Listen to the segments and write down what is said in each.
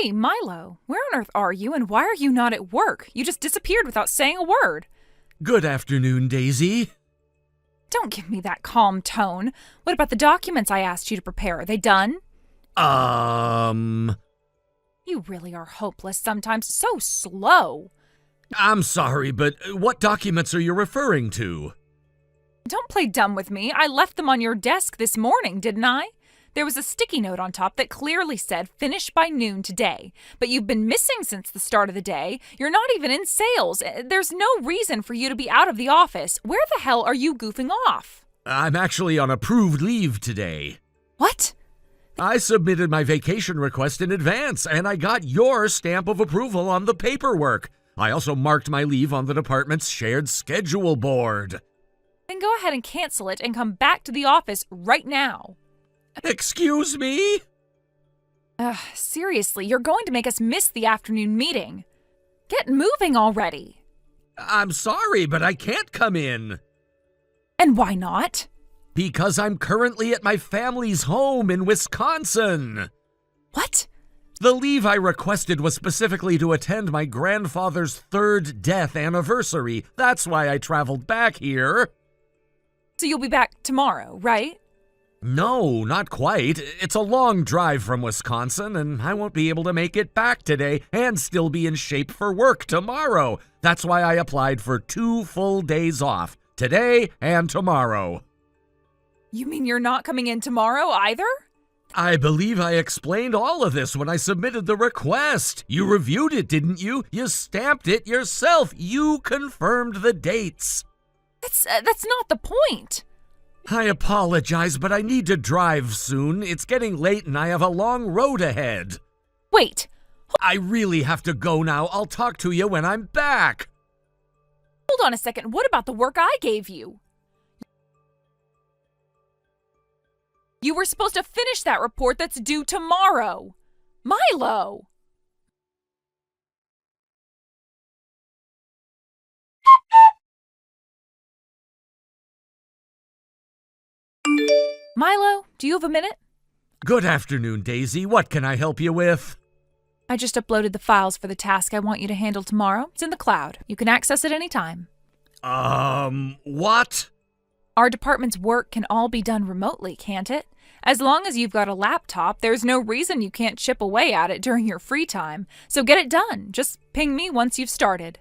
Hey, Milo, where on earth are you and why are you not at work? You just disappeared without saying a word. Good afternoon, Daisy. Don't give me that calm tone. What about the documents I asked you to prepare? Are they done? You really are hopeless sometimes. So slow. I'm sorry, but what documents are you referring to? Don't play dumb with me. I left them on your desk this morning, didn't I? There was a sticky note on top that clearly said, finish by noon today. But you've been missing since the start of the day. You're not even in sales. There's no reason for you to be out of the office. Where the hell are you goofing off? I'm actually on approved leave today. What? I submitted my vacation request in advance, and I got your stamp of approval on the paperwork. I also marked my leave on the department's shared schedule board. Then go ahead and cancel it and come back to the office right now. Excuse me? Seriously, you're going to make us miss the afternoon meeting. Get moving already. I'm sorry, but I can't come in. And why not? Because I'm currently at my family's home in Wisconsin. What? The leave I requested was specifically to attend my grandfather's 3rd death anniversary. That's why I traveled back here. So you'll be back tomorrow, right? No, not quite. It's a long drive from Wisconsin, and I won't be able to make it back today and still be in shape for work tomorrow. That's why I applied for 2 full days off, today and tomorrow. You mean you're not coming in tomorrow either? I believe I explained all of this when I submitted the request. You reviewed it, didn't you? You stamped it yourself. You confirmed the dates. That's not the point. I apologize, but I need to drive soon. It's getting late and I have a long road ahead. Wait. I really have to go now. I'll talk to you when I'm back. Hold on a second. What about the work I gave you? You were supposed to finish that report that's due tomorrow. Milo! Milo, do you have a minute? Good afternoon, Daisy. What can I help you with? I just uploaded the files for the task I want you to handle tomorrow. It's in the cloud. You can access it anytime. What? Our department's work can all be done remotely, can't it? As long as you've got a laptop, there's no reason you can't chip away at it during your free time. So get it done. Just ping me once you've started.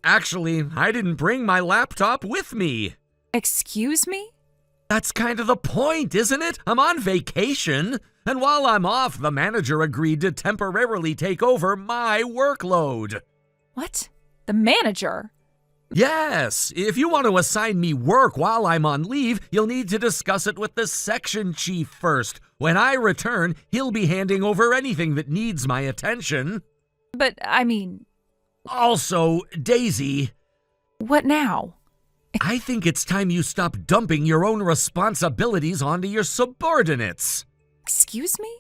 Actually, I didn't bring my laptop with me. Excuse me? That's kind of the point, isn't it? I'm on vacation. And while I'm off, the manager agreed to temporarily take over my workload. What? The manager? Yes, if you want to assign me work while I'm on leave, you'll need to discuss it with the section chief first. When I return, he'll be handing over anything that needs my attention. But, I mean... Also, Daisy... What now? I think it's time you stop dumping your own responsibilities onto your subordinates. Excuse me?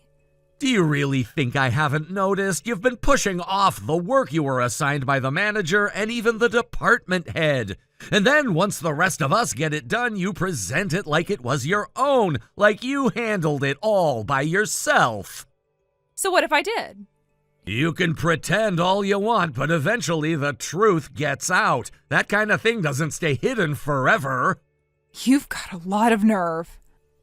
Do you really think I haven't noticed? You've been pushing off the work you were assigned by the manager and even the department head. And then once the rest of us get it done, you present it like it was your own, like you handled it all by yourself. So what if I did? You can pretend all you want, but eventually the truth gets out. That kind of thing doesn't stay hidden forever. You've got a lot of nerve.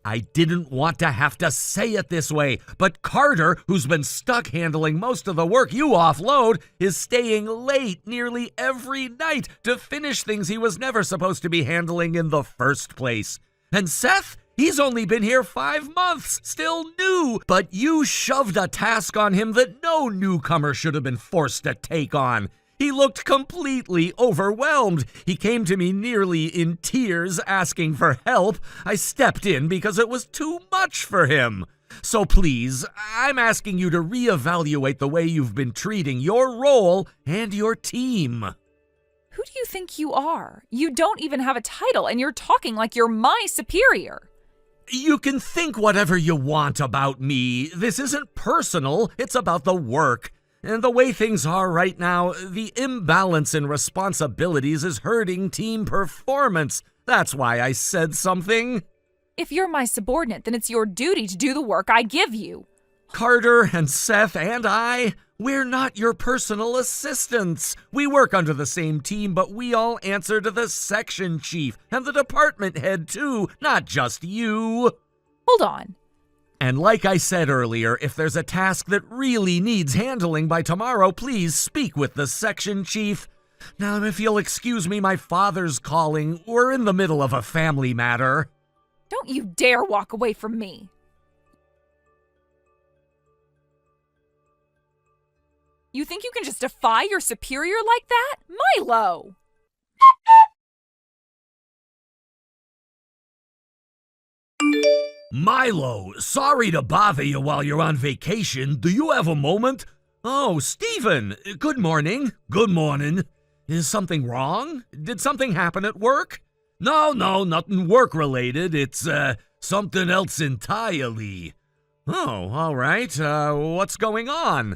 I didn't want to have to say it this way, but Carter, who's been stuck handling most of the work you offload, is staying late nearly every night to finish things he was never supposed to be handling in the first place. And Seth? He's only been here 5 months, still new, but you shoved a task on him that no newcomer should have been forced to take on. He looked completely overwhelmed. He came to me nearly in tears asking for help. I stepped in because it was too much for him. So please, I'm asking you to reevaluate the way you've been treating your role and your team. Who do you think you are? You don't even have a title and you're talking like you're my superior. You can think whatever you want about me. This isn't personal, it's about the work. And the way things are right now, the imbalance in responsibilities is hurting team performance. That's why I said something. If you're my subordinate, then it's your duty to do the work I give you. Carter and Seth and I, We're not your personal assistants. We work under the same team, but we all answer to the section chief and the department head too, not just you. Hold on. And like I said earlier, if there's a task that really needs handling by tomorrow, please speak with the section chief. Now, if you'll excuse me, my father's calling. We're in the middle of a family matter. Don't you dare walk away from me. You think you can just defy your superior like that? Milo! Milo, sorry to bother you while you're on vacation. Do you have a moment? Oh, Stephen, good morning. Good morning. Is something wrong? Did something happen at work? No, nothing work-related. It's, something else entirely. Oh, all right. What's going on?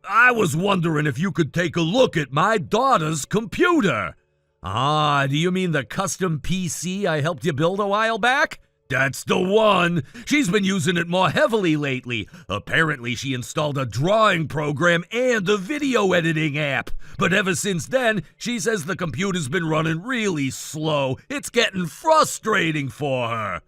I was wondering if you could take a look at my daughter's computer. Ah, do you mean the custom PC I helped you build a while back? That's the one. She's been using it more heavily lately. Apparently, she installed a drawing program and a video editing app. But ever since then, she says the computer's been running really slow. It's getting frustrating for her.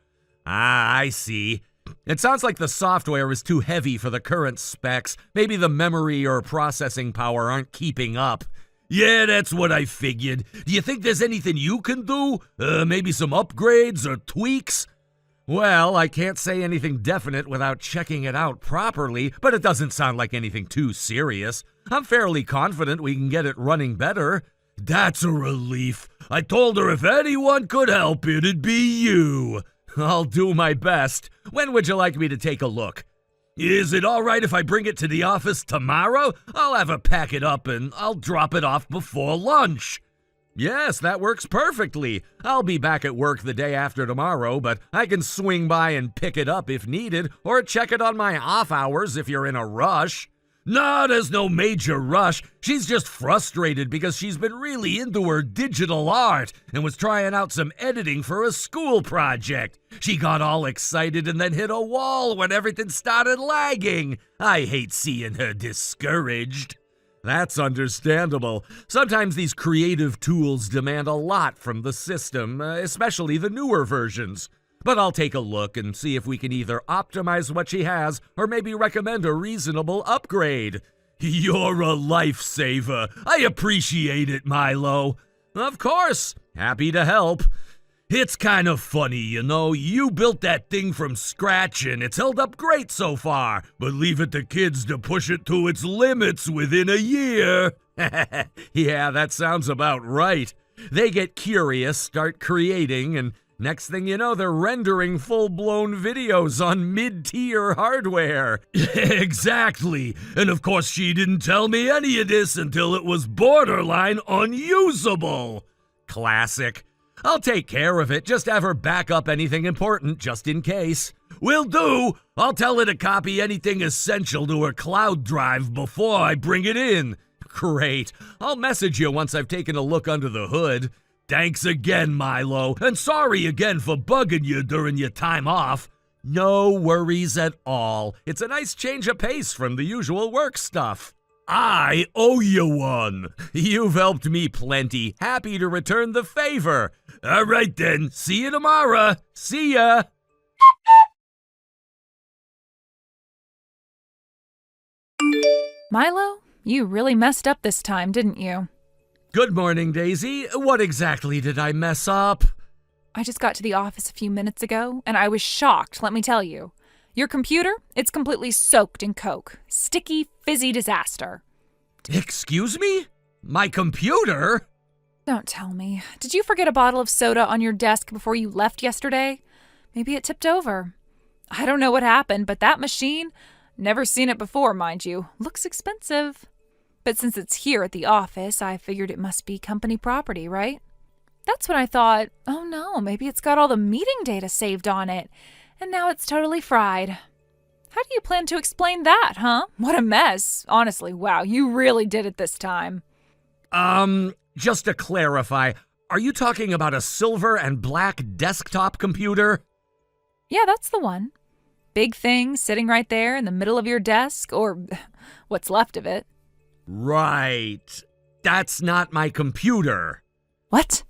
Ah, I see. It sounds like the software is too heavy for the current specs. Maybe the memory or processing power aren't keeping up. Yeah, that's what I figured. Do you think there's anything you can do? Maybe some upgrades or tweaks? Well, I can't say anything definite without checking it out properly, but it doesn't sound like anything too serious. I'm fairly confident we can get it running better. That's a relief. I told her if anyone could help, it'd be you. I'll do my best. When would you like me to take a look? Is it all right if I bring it to the office tomorrow? I'll have her pack it up and I'll drop it off before lunch. Yes, that works perfectly. I'll be back at work the day after tomorrow, but I can swing by and pick it up if needed, or check it on my off hours if you're in a rush. No, there's no major rush. She's just frustrated because she's been really into her digital art and was trying out some editing for a school project. She got all excited and then hit a wall when everything started lagging. I hate seeing her discouraged. That's understandable. Sometimes these creative tools demand a lot from the system, especially the newer versions. But I'll take a look and see if we can either optimize what she has or maybe recommend a reasonable upgrade. You're a lifesaver. I appreciate it, Milo. Of course. Happy to help. It's kind of funny, you know. You built that thing from scratch and it's held up great so far, but leave it to kids to push it to its limits within a year. Yeah, that sounds about right. They get curious, start creating, and next thing you know, they're rendering full-blown videos on mid-tier hardware. Exactly. And of course, she didn't tell me any of this until it was borderline unusable. Classic. I'll take care of it. Just have her back up anything important, just in case. Will do. I'll tell her to copy anything essential to her cloud drive before I bring it in. Great. I'll message you once I've taken a look under the hood. Thanks again, Milo, and sorry again for bugging you during your time off. No worries at all. It's a nice change of pace from the usual work stuff. I owe you one. You've helped me plenty. Happy to return the favor. All right then, see you tomorrow. See ya. Milo, you really messed up this time, didn't you? Good morning, Daisy. What exactly did I mess up? I just got to the office a few minutes ago, and I was shocked, let me tell you. Your computer, it's completely soaked in Coke. Sticky, fizzy disaster. Excuse me? My computer? Don't tell me. Did you forget a bottle of soda on your desk before you left yesterday? Maybe it tipped over. I don't know what happened, but that machine, never seen it before, mind you, looks expensive. But since it's here at the office, I figured it must be company property, right? That's when I thought, oh no, maybe it's got all the meeting data saved on it, and now it's totally fried. How do you plan to explain that, huh? What a mess. Honestly, wow, you really did it this time. Just to clarify, are you talking about a silver and black desktop computer? Yeah, that's the one. big thing sitting right there in the middle of your desk, or what's left of it. Right. That's not my computer. What?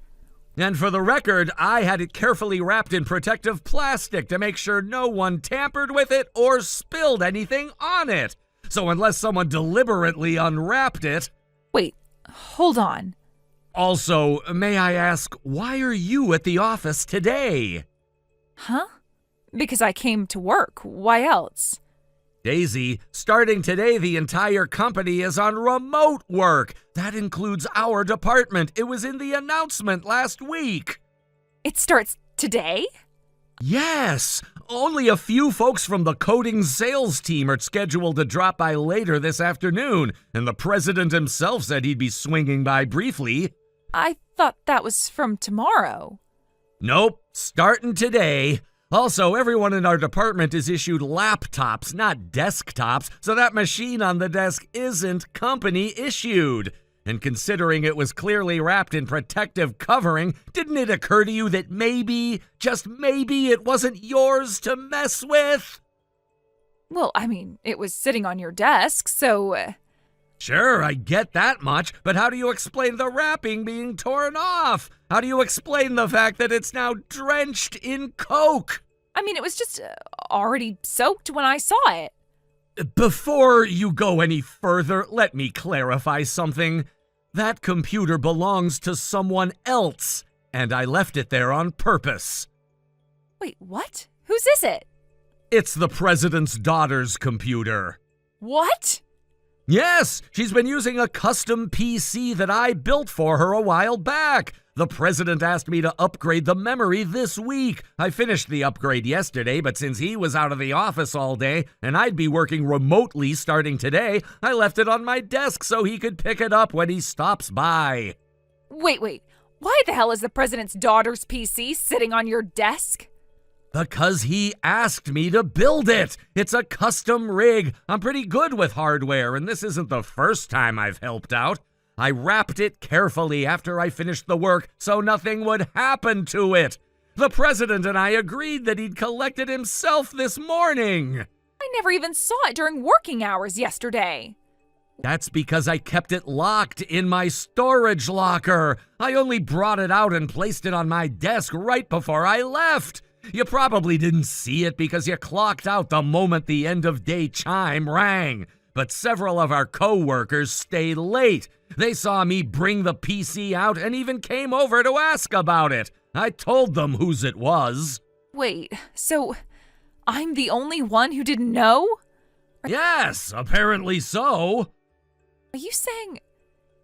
And for the record, I had it carefully wrapped in protective plastic to make sure no one tampered with it or spilled anything on it. So unless someone deliberately unwrapped it... Wait, hold on. Also, may I ask, why are you at the office today? Huh? Because I came to work. Why else? Daisy, starting today, the entire company is on remote work. That includes our department. It was in the announcement last week. It starts today? Yes. Only a few folks from the coding sales team are scheduled to drop by later this afternoon, and the president himself said he'd be swinging by briefly. I thought that was from tomorrow. Nope, starting today. Also, everyone in our department is issued laptops, not desktops, so that machine on the desk isn't company issued. And considering it was clearly wrapped in protective covering, didn't it occur to you that maybe, just maybe, it wasn't yours to mess with? Well, I mean, it was sitting on your desk, so... Sure, I get that much, but how do you explain the wrapping being torn off? How do you explain the fact that it's now drenched in Coke? I mean, it was just already soaked when I saw it. Before you go any further, let me clarify something. That computer belongs to someone else, and I left it there on purpose. Wait, what? Whose is it? It's the president's daughter's computer. What? Yes, she's been using a custom PC that I built for her a while back. The president asked me to upgrade the memory this week. I finished the upgrade yesterday, but since he was out of the office all day and I'd be working remotely starting today, I left it on my desk so he could pick it up when he stops by. Wait. Why the hell is the president's daughter's PC sitting on your desk? Because he asked me to build it. It's a custom rig. I'm pretty good with hardware, and this isn't the first time I've helped out. I wrapped it carefully after I finished the work so nothing would happen to it. The president and I agreed that he'd collect it himself this morning. I never even saw it during working hours yesterday. That's because I kept it locked in my storage locker. I only brought it out and placed it on my desk right before I left. You probably didn't see it because you clocked out the moment the end of day chime rang. But several of our co-workers stayed late. They saw me bring the PC out and even came over to ask about it. I told them whose it was. Wait, so I'm the only one who didn't know? Yes, apparently so. Are you saying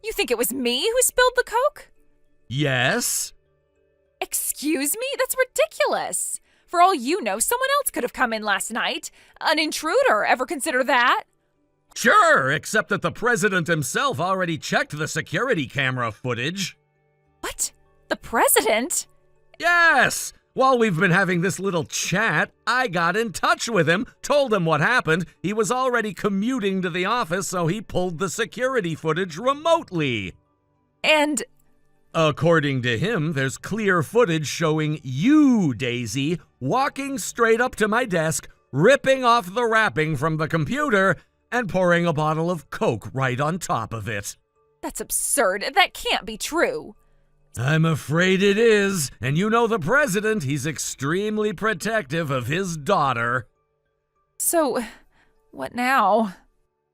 you think it was me who spilled the Coke? Yes. Excuse me? That's ridiculous. For all you know, someone else could have come in last night. An intruder. Ever consider that? Sure, except that the president himself already checked the security camera footage. What? The president? Yes! While we've been having this little chat, I got in touch with him, told him what happened. He was already commuting to the office, so he pulled the security footage remotely. And... According to him, there's clear footage showing you, Daisy, walking straight up to my desk, ripping off the wrapping from the computer, and pouring a bottle of Coke right on top of it. That's absurd. That can't be true. I'm afraid it is. And you know the president, he's extremely protective of his daughter. So, what now?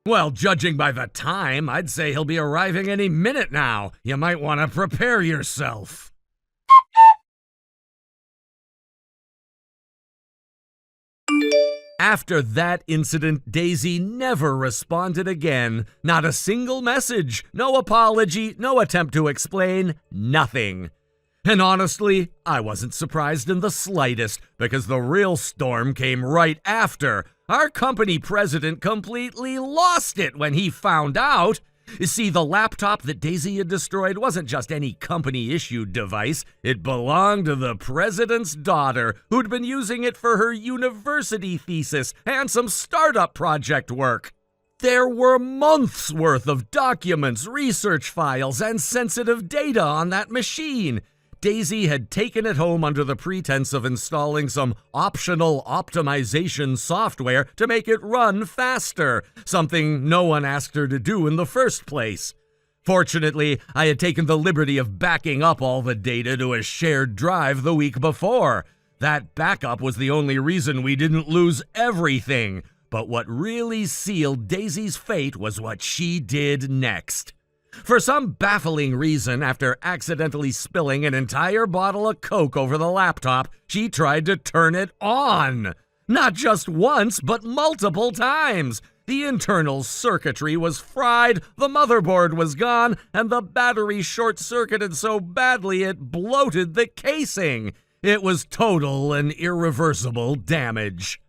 Well, judging by the time, I'd say he'll be arriving any minute now. You might want to prepare yourself. After that incident, Daisy never responded again. Not a single message, no apology, no attempt to explain, nothing. And honestly, I wasn't surprised in the slightest, because the real storm came right after. Our company president completely lost it when he found out. You see, the laptop that Daisy had destroyed wasn't just any company-issued device. It belonged to the president's daughter, who'd been using it for her university thesis and some startup project work. There were months' worth of documents, research files, and sensitive data on that machine. Daisy had taken it home under the pretense of installing some optional optimization software to make it run faster, something no one asked her to do in the first place. Fortunately, I had taken the liberty of backing up all the data to a shared drive the week before. That backup was the only reason we didn't lose everything. But what really sealed Daisy's fate was what she did next. For some baffling reason, after accidentally spilling an entire bottle of Coke over the laptop, she tried to turn it on. Not just once, but multiple times. The internal circuitry was fried, the motherboard was gone, and the battery short-circuited so badly it bloated the casing. It was total and irreversible damage.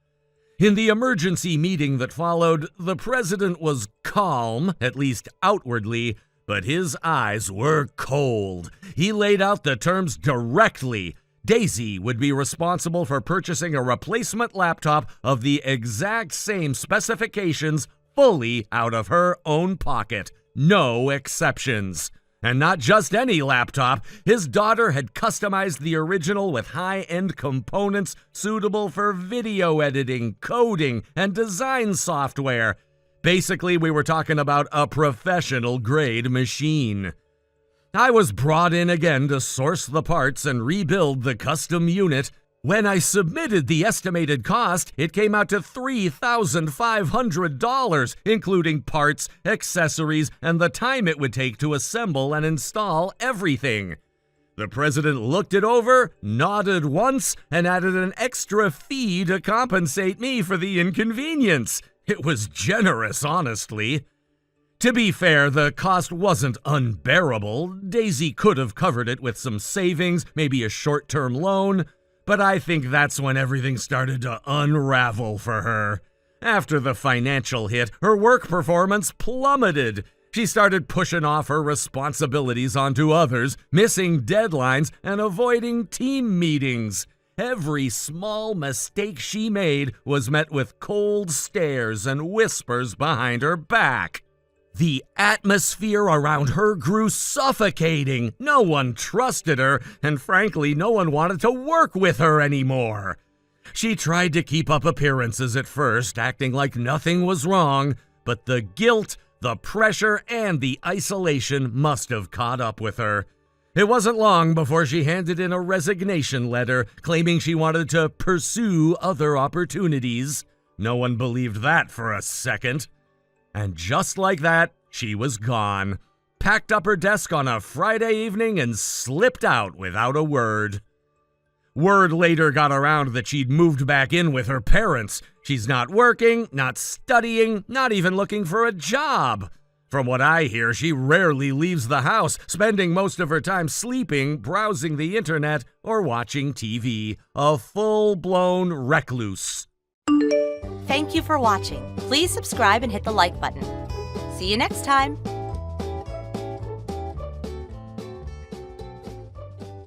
In the emergency meeting that followed, the president was calm, at least outwardly, but his eyes were cold. He laid out the terms directly. Daisy would be responsible for purchasing a replacement laptop of the exact same specifications fully out of her own pocket. No exceptions. And not just any laptop. His daughter had customized the original with high-end components suitable for video editing, coding, and design software. Basically, we were talking about a professional-grade machine. I was brought in again to source the parts and rebuild the custom unit. When I submitted the estimated cost, it came out to $3,500, including parts, accessories, and the time it would take to assemble and install everything. The president looked it over, nodded once, and added an extra fee to compensate me for the inconvenience. It was generous, honestly. To be fair, the cost wasn't unbearable. Daisy could have covered it with some savings, maybe a short-term loan. But I think that's when everything started to unravel for her. After the financial hit, her work performance plummeted. She started pushing off her responsibilities onto others, missing deadlines, and avoiding team meetings. Every small mistake she made was met with cold stares and whispers behind her back. The atmosphere around her grew suffocating. No one trusted her, and frankly, no one wanted to work with her anymore. She tried to keep up appearances at first, acting like nothing was wrong, but the guilt, the pressure, and the isolation must have caught up with her. It wasn't long before she handed in a resignation letter, claiming she wanted to pursue other opportunities. No one believed that for a second. And just like that, she was gone, packed up her desk on a Friday evening and slipped out without a word. Word later got around that she'd moved back in with her parents. She's not working, not studying, not even looking for a job. From what I hear, she rarely leaves the house, spending most of her time sleeping, browsing the internet, or watching TV. A full-blown recluse. Thank you for watching. Please subscribe and hit the like button. See you next time.